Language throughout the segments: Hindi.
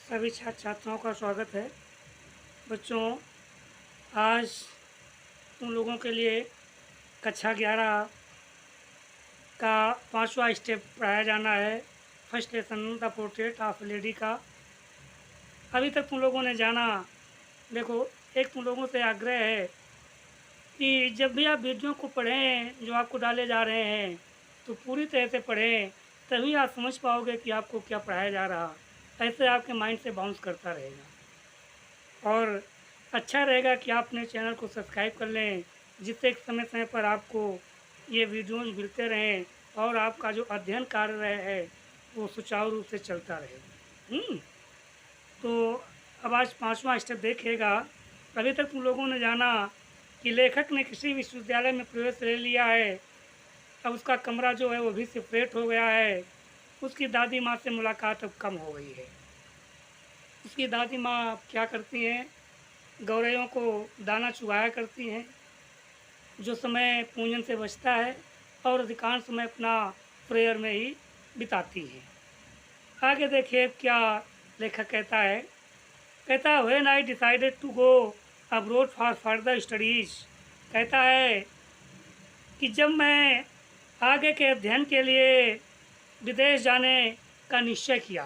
सभी छात्र छात्राओं का स्वागत है। बच्चों, आज तुम लोगों के लिए कक्षा 11 का 5वां स्टेप पढ़ाया जाना है। First lesson the portrait of lady का। अभी तक तुम लोगों ने जाना। देखो, एक तुम लोगों से आग्रह है कि जब भी आप वीडियो को पढ़ें जो आपको डाले जा रहे हैं तो पूरी तरह से पढ़ें, तभी आप समझ पाओगे कि आपको क्या पढ़ाया जा रहा। ऐसे आपके माइंड से बाउंस करता रहेगा। और अच्छा रहेगा कि आप अपने चैनल को सब्सक्राइब कर लें, जिससे समय समय पर आपको ये वीडियोज़ मिलते रहें और आपका जो अध्ययन कार्य है वो सुचारू रूप से चलता रहे। तो अब आज 5वां स्टेप देखिएगा। अभी तक तुम लोगों ने जाना कि लेखक ने किसी विश्वविद्यालय में प्रवेश ले लिया है। अब उसका कमरा जो है वो भी सेपरेट हो गया है। उसकी दादी माँ से मुलाकात अब कम हो गई है। उसकी दादी माँ क्या करती हैं, गौरैयों को दाना चुगाया करती हैं, जो समय पूंजन से बचता है, और अधिकांश समय अपना प्रेयर में ही बिताती हैं। आगे देखिए क्या लेखक कहता है। कहता है, when I decided to go abroad for further studies. कहता है कि जब मैं आगे के अध्ययन के लिए विदेश जाने का निश्चय किया।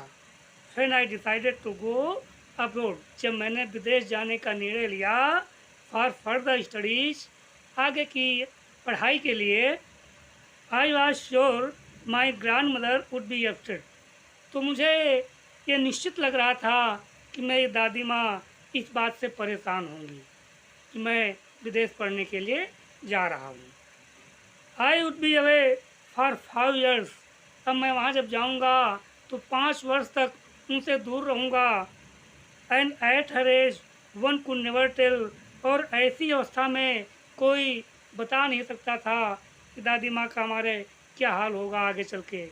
When I decided to go abroad, जब मैंने विदेश जाने का निर्णय लिया फॉर फर्दर स्टडीज, आगे की पढ़ाई के लिए, I was sure my grand mother would be upset. तो मुझे ये निश्चित लग रहा था कि मेरी दादी माँ इस बात से परेशान होंगी कि मैं विदेश पढ़ने के लिए जा रहा हूँ। I would be away for 5 years। अब मैं वहाँ जब जाऊँगा तो 5 वर्ष तक उनसे दूर रहूँगा। And at her age one could never tell. और ऐसी अवस्था में कोई बता नहीं सकता था कि दादी माँ का हमारे क्या हाल होगा आगे चल के।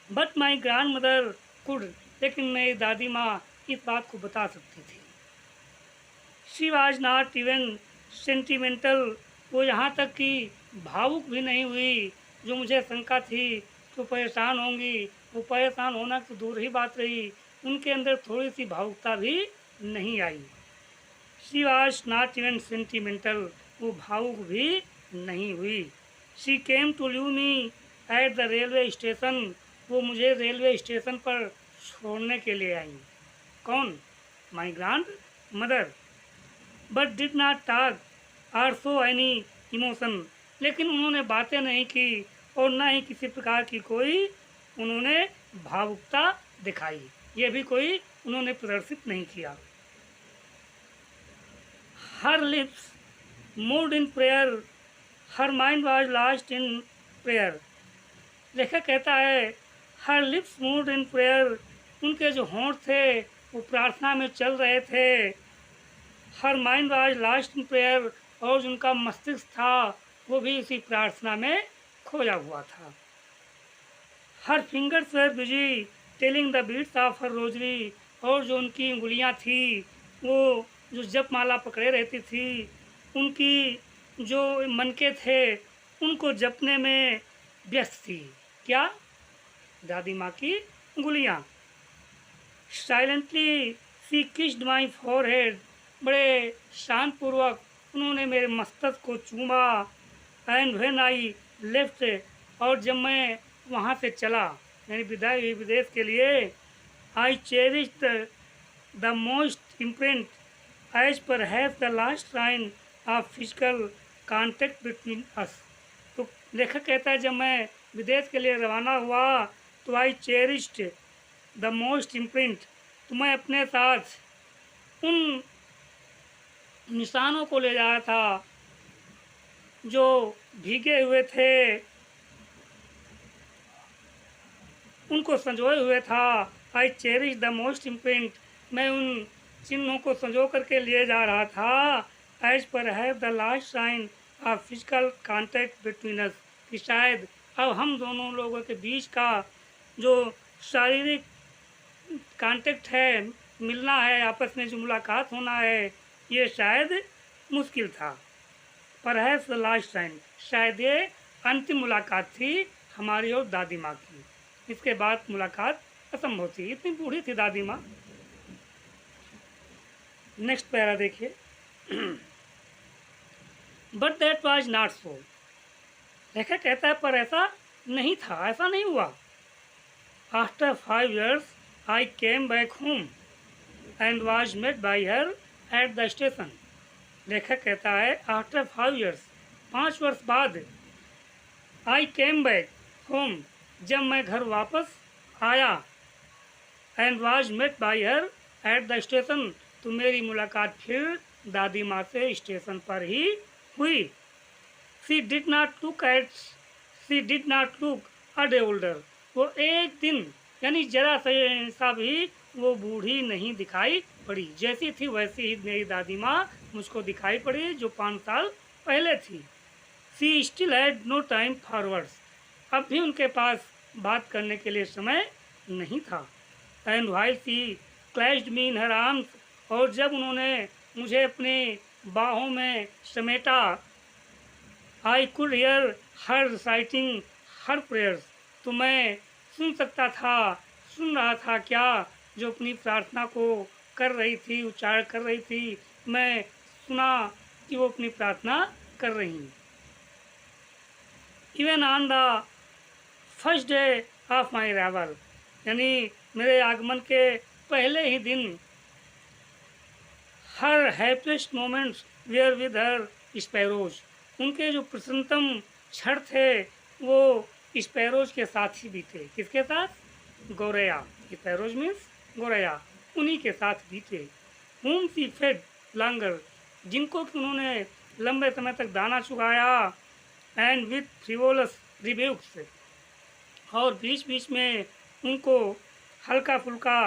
But my grand mother could, लेकिन मेरी दादी माँ इस बात को बता सकती थी। She was not even sentimental. वो यहाँ तक कि भावुक भी नहीं हुई। जो मुझे शंका थी तो परेशान होंगी, वो परेशान होना तो दूर ही बात रही, उनके अंदर थोड़ी सी भावुकता भी नहीं आई। She was not even sentimental, वो भावुक भी नहीं हुई। She came to leave me at the railway station. वो मुझे रेलवे स्टेशन पर छोड़ने के लिए आई। कौन? My grand mother. But did not talk और शो एनी इमोशन। लेकिन उन्होंने बातें नहीं की और ना ही किसी प्रकार की कोई उन्होंने भावुकता दिखाई। ये भी कोई उन्होंने प्रदर्शित नहीं किया। हर lips moved in prayer, her mind was lost in prayer. लेखक कहता है, हर लिप्स मूव्ड इन प्रेयर, उनके जो होंठ थे वो प्रार्थना में चल रहे थे। Her mind was lost in prayer, और जो उनका मस्तिष्क था वो भी इसी प्रार्थना में खोया हुआ था। Her fingers were busy telling the beads of her rosary. और जो उनकी उंगलियां थी वो जो जप माला पकड़े रहती थी, उनकी जो मनके थे उनको जपने में व्यस्त थी। क्या? दादी माँ की उंगलियां। Silently she kissed my forehead, बड़े शांतपूर्वक उन्होंने मेरे मस्तक को चूमा। एंड व्हेन आई लेफ्ट, और जब मैं वहाँ से चला, यानी विदाई हुई विदेश के लिए, I cherished the most imprint as पर have the last sign of physical contact between us. तो लेखक कहता है, जब मैं विदेश के लिए रवाना हुआ तो आई चेरिश्ड द मोस्ट इम्प्रिंट, तो मैं अपने साथ उन निशानों को ले जा रहा था जो भीगे हुए थे, उनको संजोए हुए था। I cherish the most imprint, मैं उन चिन्हों को संजो करके लिए जा रहा था। एज पर have the last sign of physical contact between us, कि शायद अब हम दोनों लोगों के बीच का जो शारीरिक कांटेक्ट है, मिलना है, आपस में जो मुलाकात होना है, ये शायद मुश्किल था। परहैप्स द लास्ट टाइम, शायद ये अंतिम मुलाकात थी हमारी और दादी माँ की। इसके बाद मुलाकात असंभव थी, इतनी बूढ़ी थी दादी माँ। नेक्स्ट पैरा देखिए। But that was not so. लेखक कहता है पर ऐसा नहीं था, ऐसा नहीं हुआ। After 5 years I came back home and was met by her at the station. लेखक कहता है आफ्टर 5 years, 5 वर्ष बाद, आई केम बैक होम, जब मैं घर वापस आया, and was met by her at the station, तो मेरी मुलाकात फिर दादी माँ से स्टेशन पर ही हुई। She did not look a day older. वो एक दिन यानी जरा सा भी वो बूढ़ी नहीं दिखाई पड़ी, जैसी थी वैसी ही मेरी दादी माँ मुझको दिखाई पड़ी जो 5 साल पहले थी। She still had no time for words. अब भी उनके पास बात करने के लिए समय नहीं था। And while she clutched me in her arms, और जब उन्होंने मुझे अपनी बाहों में समेटा, I could hear her reciting her prayers, तो मैं सुन रहा था क्या जो अपनी प्रार्थना को कर रही थी, उच्चारण कर रही थी। मैं सुना कि वो अपनी प्रार्थना कर रही। Even on the first day of my arrival, यानी मेरे आगमन के पहले ही दिन, her happiest moments were with her sparrows, उनके जो प्रसन्नतम क्षण थे वो स्पैरोज के साथ ही बीते। किसके साथ? गौरैया। स्पैरोज मीन्स गौरैया, उन्हीं के साथ बीते। whom she fed longer, जिनको कि उन्होंने लंबे समय तक दाना चुगाया। एंड विथ फ्रिवोलस रिब्यूक्स, और बीच बीच में उनको हल्का फुल्का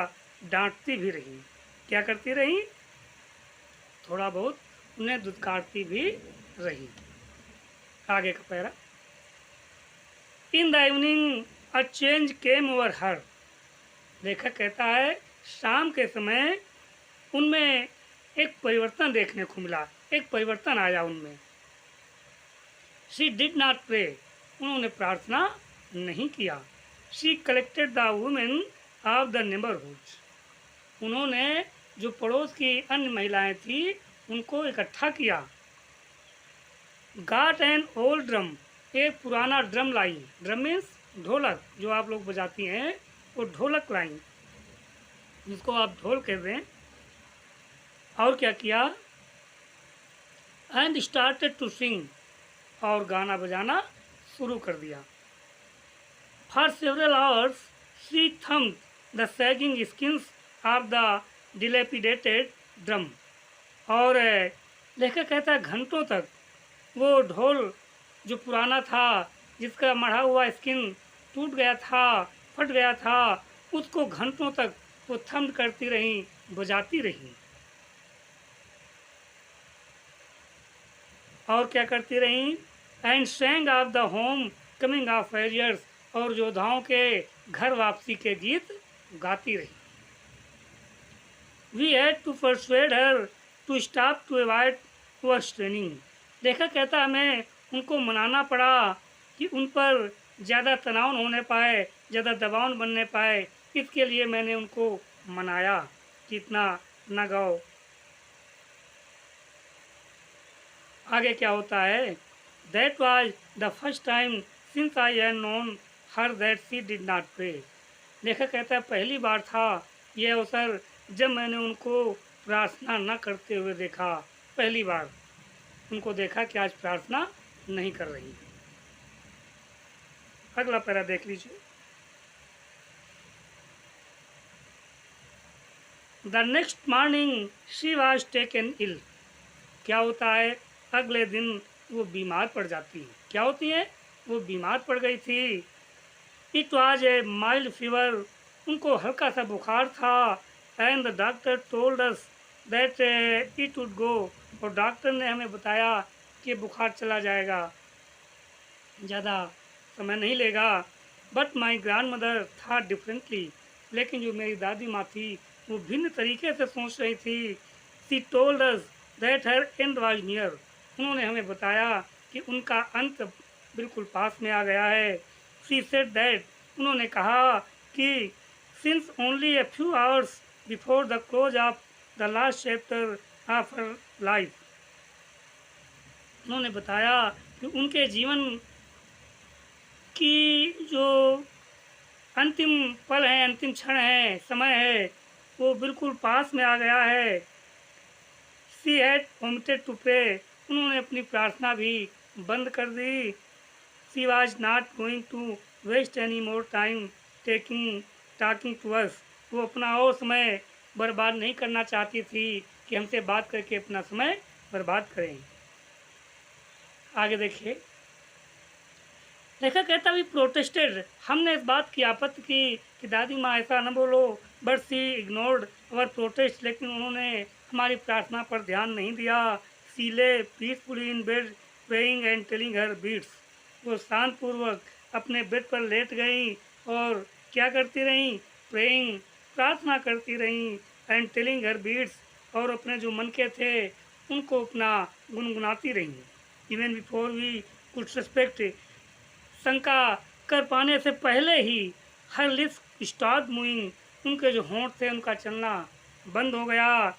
डांटती भी रही। क्या करती रही? थोड़ा बहुत उन्हें दुत्कारती भी रही। आगे का para. In the evening a change came over हर। लेखक कहता है शाम के समय उनमें एक परिवर्तन देखने को मिला, एक परिवर्तन आया उनमें। शी डिड नॉट प्रे, उन्होंने प्रार्थना नहीं किया। She collected the women of the neighbourhood, उन्होंने जो पड़ोस की अन्य महिलाएं थी उनको इकट्ठा किया। गाट एन ओल्ड ड्रम, एक पुराना ड्रम लाई। ड्रम मीन्स ढोलक, जो आप लोग बजाती हैं वो ढोलक लाई, जिसको आप ढोल कह रहे हैं। और क्या किया? एंड स्टार्टेड टू सिंग, और गाना बजाना शुरू कर दिया। For several hours she thumbed the sagging skins of the dilapidated drum, और लेखक कहता है घंटों तक वो ढोल जो पुराना था, जिसका मढ़ा हुआ स्किन टूट गया था, फट गया था, उसको घंटों तक वो थम्ड करती रही, बजाती रही। और क्या करती रही? And sang of the homecoming of warriors, और योद्धाओं के घर वापसी के गीत गाती रही। We had to persuade her to stop to avoid overstraining. लेखक कहता हमें उनको मनाना पड़ा कि उन पर ज़्यादा तनाव न होने पाए, ज़्यादा दबाव न बनने पाए, इसके लिए मैंने उनको मनाया कि इतना न गाओ। आगे क्या होता है? That was the first time since I had known her that she did not pray. लेखक कहता है पहली बार था यह अवसर जब मैंने उनको प्रार्थना न करते हुए देखा। पहली बार उनको देखा कि आज प्रार्थना नहीं कर रही। अगला पैरा देख लीजिए। The next morning she was taken ill. क्या होता है? अगले दिन वो बीमार पड़ जाती है। क्या होती है? वो बीमार पड़ गई थी। It was a mild fever, उनको हल्का सा बुखार था। And the doctor told us that it would go, और डॉक्टर ने हमें बताया कि बुखार चला जाएगा, ज़्यादा समय नहीं लेगा। बट माई ग्रैंड मदर था डिफरेंटली, लेकिन जो मेरी दादी माँ थी वो भिन्न तरीके से सोच रही थी। She told us that her and was near, उन्होंने हमें बताया कि उनका अंत बिल्कुल पास में आ गया है। शी सेड दैट, उन्होंने कहा कि since only a few hours before the close of the last chapter of her life. उन्होंने बताया कि उनके जीवन की जो अंतिम पल है, अंतिम क्षण है, समय है, वो बिल्कुल पास में आ गया है। She had omitted to pray, उन्होंने अपनी प्रार्थना भी बंद कर दी। She was not going to waste any more time talking to us, वो अपना और समय बर्बाद नहीं करना चाहती थी कि हमसे बात करके अपना समय बर्बाद करें। आगे देखिए, लेखक कहता भी प्रोटेस्टेड, हमने इस बात की आपत्ति की कि दादी माँ ऐसा न बोलो, but she ignored our protest, लेकिन उन्होंने हमारी प्रार्थना पर ध्यान नहीं दिया। She lay peacefully in bed praying and telling her beads, वो शांतपूर्वक अपने बेड पर लेट गईं और क्या करती रहीं? प्रेइंग, प्रार्थना करती रहीं, एंड टेलिंग हर बीट्स, और अपने जो मन के थे उनको अपना गुनगुनाती रहीं। Even before we could suspect, शंका कर पाने से पहले ही हर लिप्स स्टॉप मूविंग, उनके जो होंठ थे उनका चलना बंद हो गया।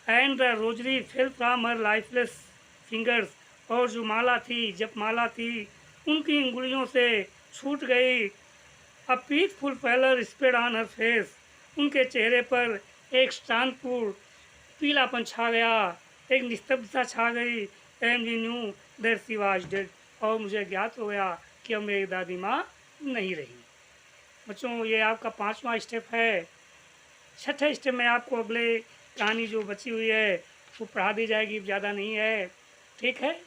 And the rosary fell from her lifeless fingers, और जो माला थी, जपमाला थी, उनकी उंगलियों से छूट गई। A peaceful pallor spread on her face, उनके चेहरे पर एक शांतपूर्ण पीलापन छा गया, एक निस्तब्धता छा गई। And we knew that she was dead, और मुझे ज्ञात हो गया कि अब मेरी दादी माँ नहीं रही। बच्चों, ये आपका 5वां स्टेप है। 6ठे स्टेप में आपको अगले कहानी जो बची हुई है वो पढ़ा दी जाएगी, ज़्यादा नहीं है, ठीक है।